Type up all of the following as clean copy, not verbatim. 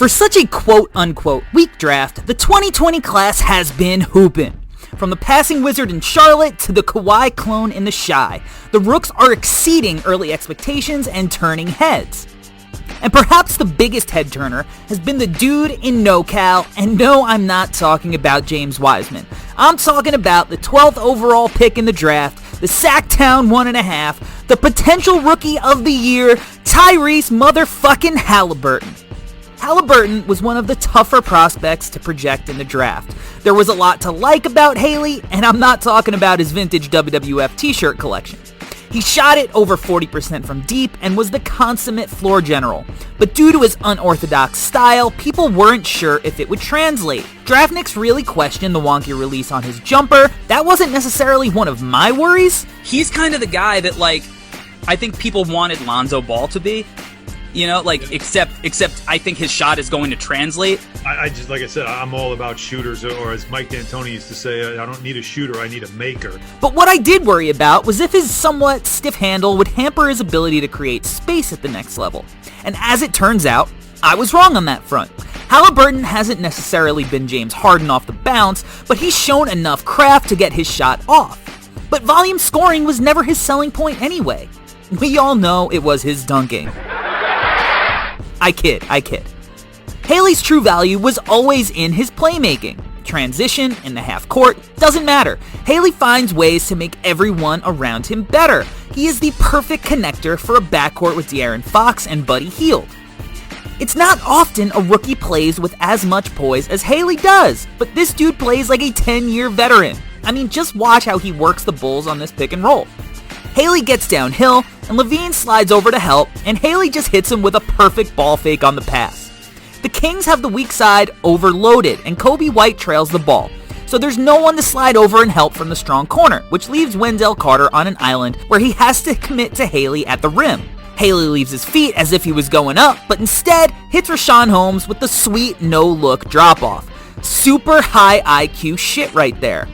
For such a quote-unquote weak draft, the 2020 class has been hoopin'. From the passing wizard in Charlotte to the Kawhi clone in the Shy, the Rooks are exceeding early expectations and turning heads. And perhaps the biggest head turner has been the dude in NoCal, and no, I'm not talking about James Wiseman. I'm talking about the 12th overall pick in the draft, the Sacktown 1.5, the potential rookie of the year, Tyrese motherfucking Haliburton. Haliburton was one of the tougher prospects to project in the draft. There was a lot to like about Haley, and I'm not talking about his vintage WWF t-shirt collection. He shot it over 40% from deep and was the consummate floor general. But due to his unorthodox style, people weren't sure if it would translate. Draftniks really questioned the wonky release on his jumper. That wasn't necessarily one of my worries. He's kind of the guy that, I think people wanted Lonzo Ball to be. Except I think his shot is going to translate. I just, like I said, I'm all about shooters, or as Mike D'Antoni used to say, I don't need a shooter, I need a maker. But what I did worry about was if his somewhat stiff handle would hamper his ability to create space at the next level. And as it turns out, I was wrong on that front. Haliburton hasn't necessarily been James Harden off the bounce, but he's shown enough craft to get his shot off. But volume scoring was never his selling point anyway. We all know it was his dunking. I kid. Haley's true value was always in his playmaking. Transition, in the half court, doesn't matter. Haley finds ways to make everyone around him better. He is the perfect connector for a backcourt with De'Aaron Fox and Buddy Hield. It's not often a rookie plays with as much poise as Haley does, but this dude plays like a 10-year veteran. I mean, just watch how he works the Bulls on this pick and roll. Haley gets downhill, and Levine slides over to help, and Haley just hits him with a perfect ball fake on the pass. The Kings have the weak side overloaded, and Kobe White trails the ball, so there's no one to slide over and help from the strong corner, which leaves Wendell Carter on an island where he has to commit to Haley at the rim. Haley leaves his feet as if he was going up, but instead hits Rashawn Holmes with the sweet no-look drop-off. Super high IQ shit right there.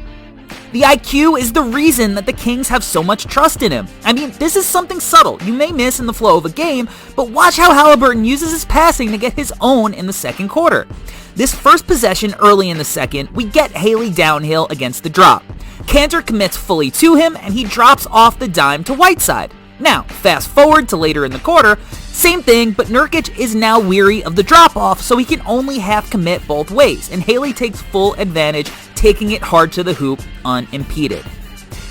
The IQ is the reason that the Kings have so much trust in him. I mean, this is something subtle you may miss in the flow of a game, but watch how Haliburton uses his passing to get his own in the second quarter. This first possession early in the second, we get Haley downhill against the drop. Cantor commits fully to him, and he drops off the dime to Whiteside. Now, fast forward to later in the quarter, same thing, but Nurkic is now weary of the drop-off, so he can only half commit both ways, and Haley takes full advantage, taking it hard to the hoop unimpeded.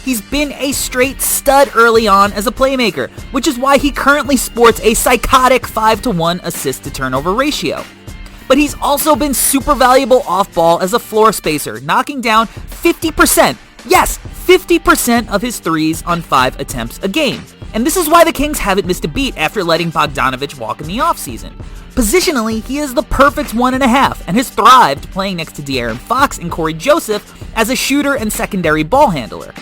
He's been a straight stud early on as a playmaker, which is why he currently sports a psychotic 5-to-1 assist-to-turnover ratio. But he's also been super valuable off-ball as a floor spacer, knocking down 50%, yes, 50% of his threes on 5 attempts a game. And this is why the Kings haven't missed a beat after letting Bogdanovich walk in the offseason. Positionally, he is the perfect 1.5 and has thrived playing next to De'Aaron Fox and Corey Joseph as a shooter and secondary ball handler.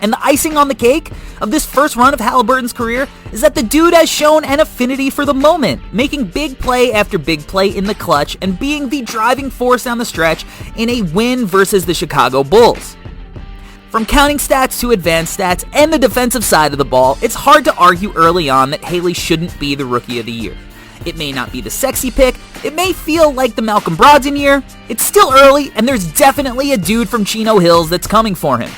And the icing on the cake of this first run of Haliburton's career is that the dude has shown an affinity for the moment, making big play after big play in the clutch and being the driving force down the stretch in a win versus the Chicago Bulls. From counting stats to advanced stats and the defensive side of the ball, it's hard to argue early on that Haley shouldn't be the Rookie of the Year. It may not be the sexy pick, it may feel like the Malcolm Brogdon year, it's still early and there's definitely a dude from Chino Hills that's coming for him.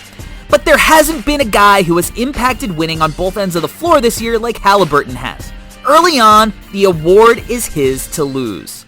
But there hasn't been a guy who has impacted winning on both ends of the floor this year like Haliburton has. Early on, the award is his to lose.